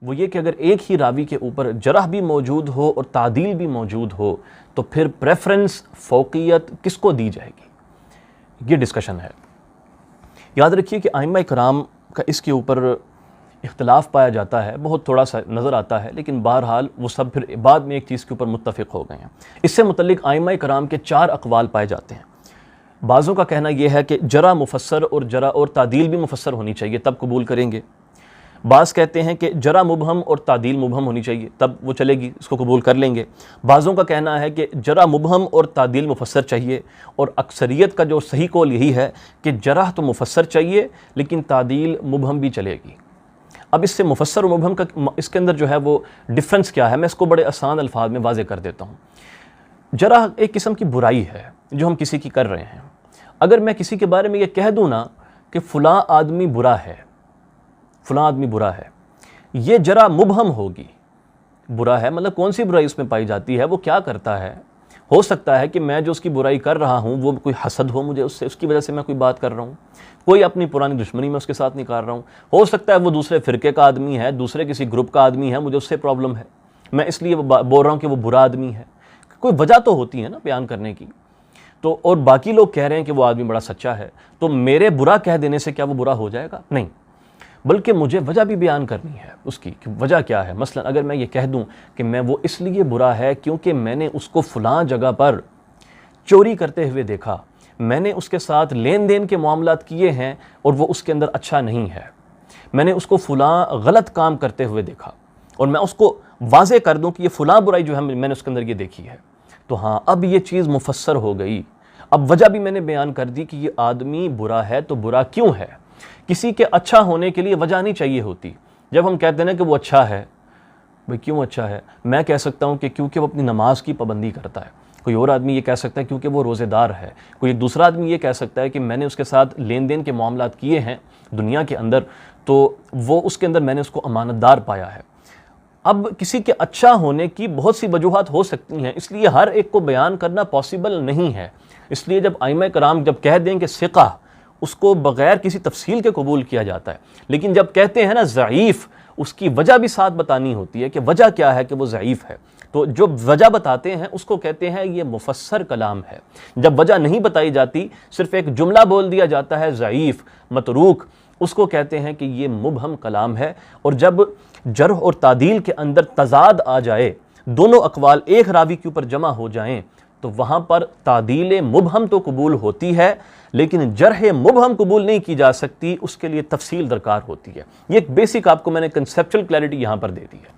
وہ یہ کہ اگر ایک ہی راوی کے اوپر جرح بھی موجود ہو اور تعدیل بھی موجود ہو تو پھر پریفرنس، فوقیت کس کو دی جائے گی، یہ ڈسکشن ہے۔ یاد رکھیے کہ ائمہ کرام کا اس کے اوپر اختلاف پایا جاتا ہے، بہت تھوڑا سا نظر آتا ہے، لیکن بہرحال وہ سب پھر بعد میں ایک چیز کے اوپر متفق ہو گئے ہیں۔ اس سے متعلق ائمہ کرام کے 4 اقوال پائے جاتے ہیں۔ بعضوں کا کہنا یہ ہے کہ جرح مفسر اور جرح اور تعدیل بھی مفسر ہونی چاہیے تب قبول کریں گے۔ بعض کہتے ہیں کہ جرح مبہم اور تعدیل مبہم ہونی چاہیے تب وہ چلے گی، اس کو قبول کر لیں گے۔ بعضوں کا کہنا ہے کہ جرح مبہم اور تعدیل مفسر چاہیے، اور اکثریت کا جو صحیح قول یہی ہے کہ جرح تو مفسر چاہیے لیکن تعدیل مبہم بھی چلے گی۔ اب اس سے مفسر و مبہم کا اس کے اندر جو ہے وہ ڈفرنس کیا ہے، میں اس کو بڑے آسان الفاظ میں واضح کر دیتا ہوں۔ جرح ایک قسم کی برائی ہے جو ہم کسی کی کر رہے ہیں۔ اگر میں کسی کے بارے میں یہ کہہ دوں نا کہ فلاں آدمی برا ہے، فلاں آدمی برا ہے، یہ جرح مبہم ہوگی۔ برا ہے مطلب کون سی برائی اس میں پائی جاتی ہے، وہ کیا کرتا ہے؟ ہو سکتا ہے کہ میں جو اس کی برائی کر رہا ہوں وہ کوئی حسد ہو مجھے اس سے، اس کی وجہ سے میں کوئی بات کر رہا ہوں، کوئی اپنی پرانی دشمنی میں اس کے ساتھ نکال رہا ہوں، ہو سکتا ہے وہ دوسرے فرقے کا آدمی ہے، دوسرے کسی گروپ کا آدمی ہے، مجھے اس سے پرابلم ہے، میں اس لیے بول رہا ہوں کہ وہ برا آدمی ہے۔ کوئی وجہ تو ہوتی ہے نا بیان کرنے کی۔ تو اور باقی لوگ کہہ رہے ہیں کہ وہ آدمی بڑا سچا ہے، تو میرے برا کہہ دینے سے کیا وہ برا ہو جائے گا؟ نہیں، بلکہ مجھے وجہ بھی بیان کرنی ہے اس کی کہ وجہ کیا ہے۔ مثلا اگر میں یہ کہہ دوں کہ میں وہ اس لیے برا ہے کیونکہ میں نے اس کو فلاں جگہ پر چوری کرتے ہوئے دیکھا، میں نے اس کے ساتھ لین دین کے معاملات کیے ہیں اور وہ اس کے اندر اچھا نہیں ہے، میں نے اس کو فلاں غلط کام کرتے ہوئے دیکھا، اور میں اس کو واضح کر دوں کہ یہ فلاں برائی جو ہے میں نے اس کے اندر یہ دیکھی ہے، تو ہاں اب یہ چیز مفسر ہو گئی۔ اب وجہ بھی میں نے بیان کر دی کہ یہ آدمی برا ہے تو برا کیوں ہے۔ کسی کے اچھا ہونے کے لیے وجہ نہیں چاہیے ہوتی۔ جب ہم کہتے ہیں کہ وہ اچھا ہے، بھئی کیوں اچھا ہے؟ میں کہہ سکتا ہوں کہ کیونکہ وہ اپنی نماز کی پابندی کرتا ہے، کوئی اور آدمی یہ کہہ سکتا ہے کیونکہ وہ روزے دار ہے، کوئی ایک دوسرا آدمی یہ کہہ سکتا ہے کہ میں نے اس کے ساتھ لین دین کے معاملات کیے ہیں دنیا کے اندر، تو وہ اس کے اندر میں نے اس کو امانت دار پایا ہے۔ اب کسی کے اچھا ہونے کی بہت سی وجوہات ہو سکتی ہیں، اس لیے ہر ایک کو بیان کرنا پاسبل نہیں ہے۔ اس لیے جب ائمہ کرام جب کہہ دیں کہ ثقہ، اس کو بغیر کسی تفصیل کے قبول کیا جاتا ہے، لیکن جب کہتے ہیں نا ضعیف، اس کی وجہ بھی ساتھ بتانی ہوتی ہے کہ وجہ کیا ہے کہ وہ ضعیف ہے۔ تو جو وجہ بتاتے ہیں اس کو کہتے ہیں یہ مفسر کلام ہے۔ جب وجہ نہیں بتائی جاتی، صرف ایک جملہ بول دیا جاتا ہے ضعیف، متروک، اس کو کہتے ہیں کہ یہ مبہم کلام ہے۔ اور جب جرح اور تعدیل کے اندر تضاد آ جائے، دونوں اقوال ایک راوی کے اوپر جمع ہو جائیں، تو وہاں پر تعدیل مبہم تو قبول ہوتی ہے لیکن جرح مبہم قبول نہیں کی جا سکتی، اس کے لیے تفصیل درکار ہوتی ہے۔ یہ ایک بیسک آپ کو میں نے کنسیپچل کلیئرٹی یہاں پر دے دی ہے۔